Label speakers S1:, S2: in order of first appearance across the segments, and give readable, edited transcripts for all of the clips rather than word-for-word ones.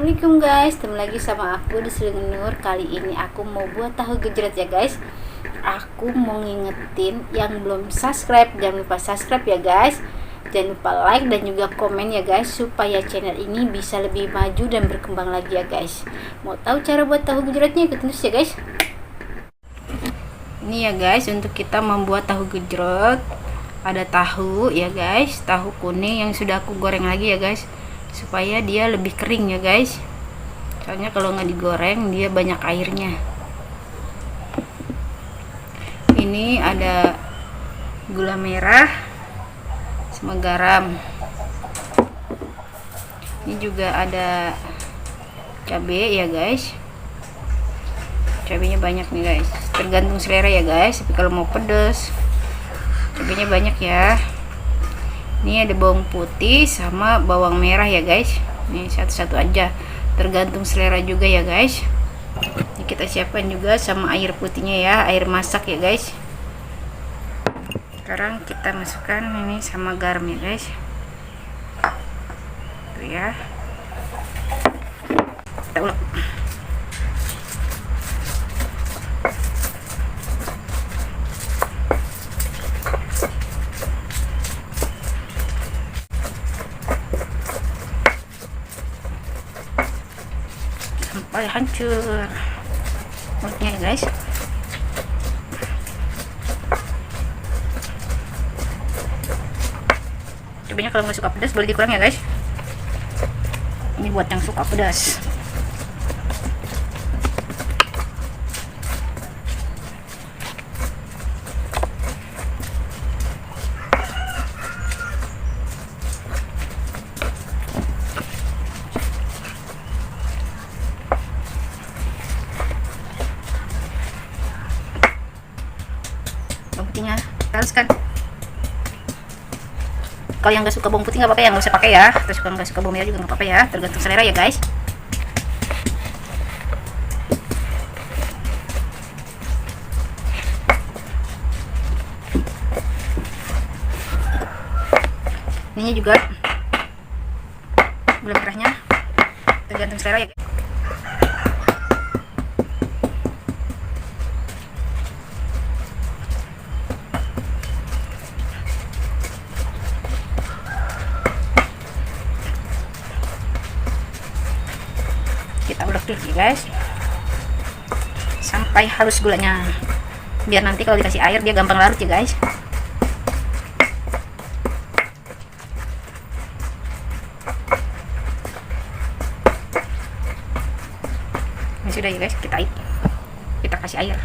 S1: Assalamualaikum guys, ketemu lagi sama aku di Nur. Kali ini aku mau buat tahu gejrot ya guys. Aku mau ngingetin yang belum subscribe, jangan lupa subscribe ya guys. Jangan lupa like dan juga komen ya guys, supaya channel ini bisa lebih maju dan berkembang lagi ya guys. Mau tahu cara buat tahu gejrotnya, ikutin terus ya guys. Ini ya guys, untuk kita membuat tahu gejrot, ada tahu ya guys, tahu kuning yang sudah aku goreng lagi ya guys, supaya dia lebih kering ya guys. Soalnya kalau nggak digoreng dia banyak airnya. Ini ada gula merah sama garam. Ini juga ada cabai ya guys. Cabainya banyak nih guys, tergantung selera ya guys. Tapi kalau mau pedas cabainya banyak ya. Ini ada bawang putih sama bawang merah ya guys. Ini satu-satu aja, tergantung selera juga ya guys. Ini kita siapkan juga sama air putihnya ya, air masak ya guys. Sekarang kita masukkan ini sama garam ya guys. Tuh ya. Kita ulek. Sampai hancur mulutnya ya guys. Cabenya kalau nggak suka pedas boleh dikurang ya guys. Ini buat yang suka pedas. Bawang putihnya haluskan. Kalau yang nggak suka bawang putih nggak apa-apa ya, nggak usah pakai ya. Terus kalau nggak suka bawang merah juga nggak apa-apa ya, tergantung selera ya guys. Ininya juga gula merahnya tergantung selera ya guys. Kita ulek dulu guys sampai halus gulanya, biar nanti kalau dikasih air dia gampang larut ya guys. Ini sudah ya guys, kita kasih air.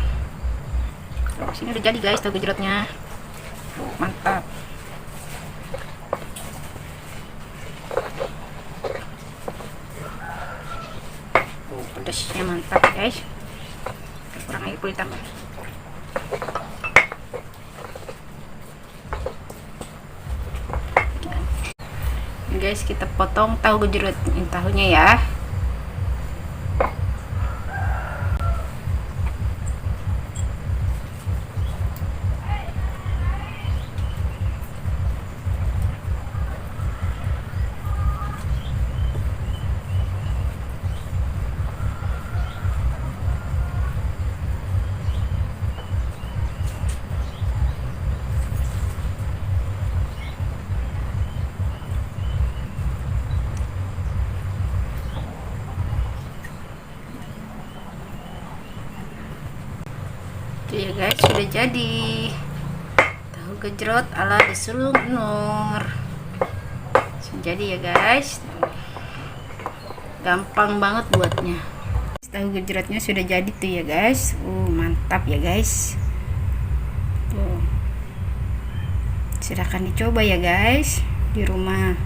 S1: Sini udah jadi guys tahu gejrotnya. Mantap. Pedasnya mantap guys. Kurang air kulit tambah. Guys, kita potong tahu gejrot tahunya ya. Tuh ya guys, sudah jadi tahu gejrot ala Nur. Sudah jadi ya guys, gampang banget buatnya. Tahu gejrotnya sudah jadi tuh ya guys. Mantap ya guys. Tuh, silahkan dicoba ya guys di rumah.